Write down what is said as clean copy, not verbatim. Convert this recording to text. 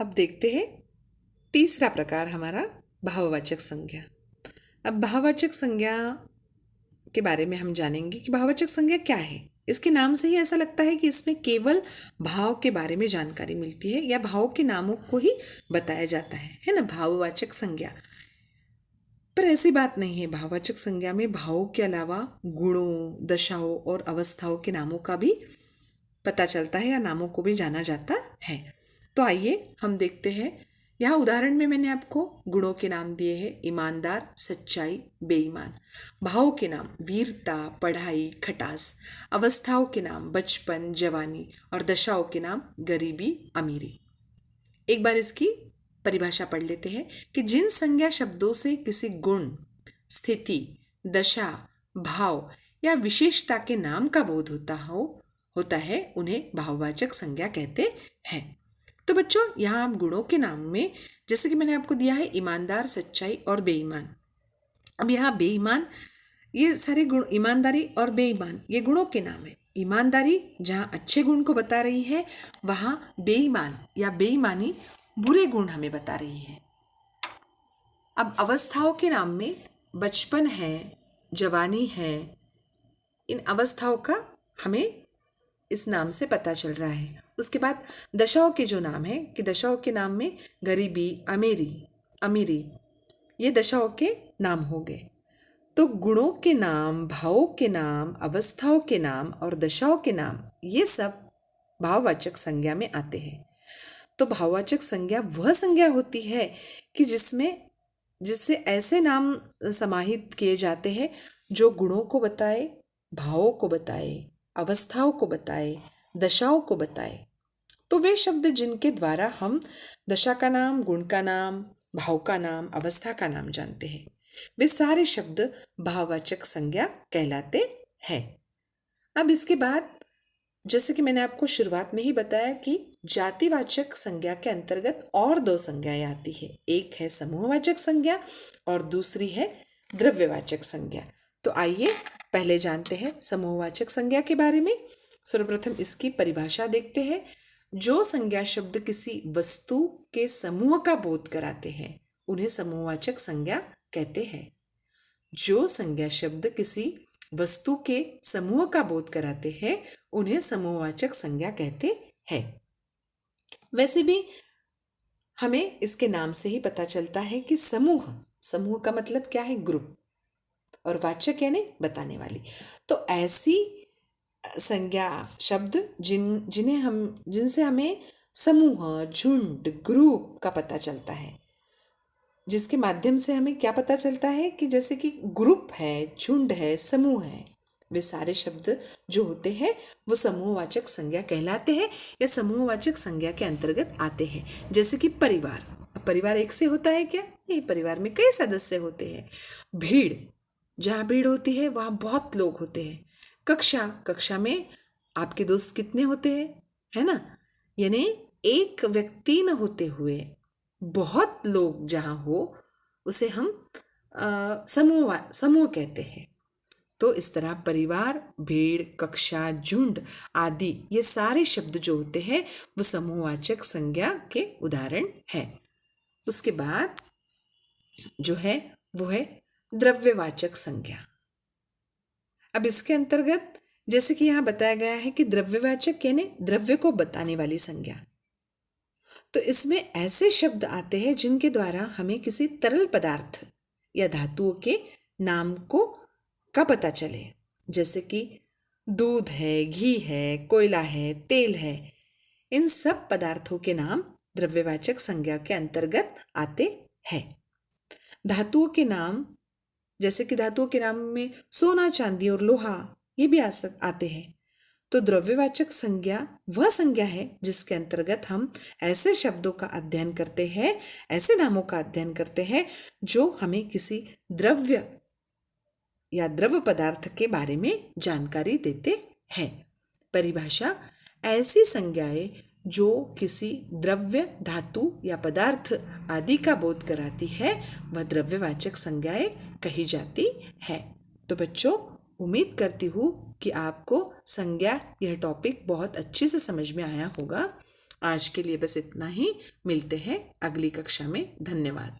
अब देखते हैं तीसरा प्रकार हमारा भाववाचक संज्ञा। अब भाववाचक संज्ञा के बारे में हम जानेंगे कि भाववाचक संज्ञा क्या है। इसके नाम से ही ऐसा लगता है कि इसमें केवल भाव के बारे में जानकारी मिलती है या भाव के नामों को ही बताया जाता है ना, भाववाचक संज्ञा। पर ऐसी बात नहीं है। भाववाचक संज्ञा में भावों के अलावा गुणों, दशाओं और अवस्थाओं के नामों का भी पता चलता है या नामों को भी जाना जाता है। तो आइए हम देखते हैं। यहाँ उदाहरण में मैंने आपको गुणों के नाम दिए हैं: ईमानदार, सच्चाई, बेईमान। भावों के नाम: वीरता, पढ़ाई, खटास। अवस्थाओं के नाम: बचपन, जवानी। और दशाओं के नाम: गरीबी, अमीरी। एक बार इसकी परिभाषा पढ़ लेते हैं कि जिन संज्ञा शब्दों से किसी गुण, स्थिति, दशा, भाव या विशेषता के नाम का बोध होता है उन्हें भाववाचक संज्ञा कहते हैं। तो बच्चों, यहाँ आप गुणों के नाम में जैसे कि मैंने आपको दिया है ईमानदार, सच्चाई और बेईमान। अब यहाँ बेईमान, ये सारे गुण, ईमानदारी और बेईमान, ये गुणों के नाम है। ईमानदारी जहाँ अच्छे गुण को बता रही है, वहाँ बेईमान या बेईमानी बुरे गुण हमें बता रही है। अब अवस्थाओं के नाम में बचपन है, जवानी है। इन अवस्थाओं का हमें इस नाम से पता चल रहा है। उसके बाद दशाओं के जो नाम है कि दशाओं के नाम में गरीबी, अमीरी, ये दशाओं के नाम हो गए। तो गुणों के नाम, भावों के नाम, अवस्थाओं के नाम और दशाओं के नाम, ये सब भाववाचक संज्ञा में आते हैं। तो भाववाचक संज्ञा वह संज्ञा होती है कि जिससे ऐसे नाम समाहित किए जाते हैं जो गुणों को बताए, भावों को बताए, अवस्थाओं को बताए, दशाओं को बताए। तो वे शब्द जिनके द्वारा हम दशा का नाम, गुण का नाम, भाव का नाम, अवस्था का नाम जानते हैं, वे सारे शब्द भाववाचक संज्ञा कहलाते हैं। अब इसके बाद जैसे कि मैंने आपको शुरुआत में ही बताया कि जातिवाचक संज्ञा के अंतर्गत और दो संज्ञाएं आती है। एक है समूहवाचक संज्ञा और दूसरी है द्रव्यवाचक संज्ञा। तो आइए पहले जानते हैं समूहवाचक संज्ञा के बारे में। सर्वप्रथम इसकी परिभाषा देखते हैं। जो संज्ञा शब्द किसी वस्तु के समूह का बोध कराते हैं उन्हें समूहवाचक संज्ञा कहते हैं। जो संज्ञा शब्द किसी वस्तु के समूह का बोध कराते हैं उन्हें समूहवाचक संज्ञा कहते हैं। वैसे भी हमें इसके नाम से ही पता चलता है कि समूह का मतलब क्या है? ग्रुप। और वाचक यानी बताने वाली। तो ऐसी संज्ञा शब्द जिनसे हमें समूह, झुंड, ग्रुप का पता चलता है, जिसके माध्यम से हमें क्या पता चलता है कि जैसे कि ग्रुप है, झुंड है, समूह है, वे सारे शब्द जो होते हैं वो समूहवाचक संज्ञा कहलाते हैं या समूहवाचक संज्ञा के अंतर्गत आते हैं। जैसे कि परिवार। परिवार एक से होता है क्या? नहीं, परिवार में कई सदस्य होते हैं। भीड़, जहाँ भीड़ होती है वहाँ बहुत लोग होते हैं। कक्षा में आपके दोस्त कितने होते हैं, है ना? यानी एक व्यक्ति न होते हुए बहुत लोग जहाँ हो उसे हम समूह कहते हैं। तो इस तरह परिवार, भीड़, कक्षा, झुंड आदि ये सारे शब्द जो होते हैं वो समूहवाचक संज्ञा के उदाहरण है। उसके बाद जो है वो है द्रव्यवाचक संज्ञा। अब इसके अंतर्गत जैसे कि यहाँ बताया गया है कि द्रव्यवाचक यानी द्रव्य को बताने वाली संज्ञा। तो इसमें ऐसे शब्द आते हैं जिनके द्वारा हमें किसी तरल पदार्थ या धातुओं के नाम का पता चले। जैसे कि दूध है, घी है, कोयला है, तेल है। इन सब पदार्थों के नाम द्रव्यवाचक संज्ञा के अंतर्गत आते हैं। धातुओं के नाम, जैसे कि धातुओं के नाम में सोना, चांदी और लोहा, ये भी आते हैं। तो द्रव्यवाचक संज्ञा वह संज्ञा है जिसके अंतर्गत हम ऐसे शब्दों का अध्ययन करते हैं, ऐसे नामों का अध्ययन करते हैं जो हमें किसी द्रव्य या द्रव पदार्थ के बारे में जानकारी देते हैं। परिभाषा: ऐसी संज्ञाएं जो किसी द्रव्य, धातु या पदार्थ आदि का बोध कराती है वह द्रव्यवाचक संज्ञाएं कही जाती है। तो बच्चों, उम्मीद करती हूँ कि आपको संज्ञा यह टॉपिक बहुत अच्छे से समझ में आया होगा आज के लिए बस इतना ही। मिलते हैं अगली कक्षा में। धन्यवाद।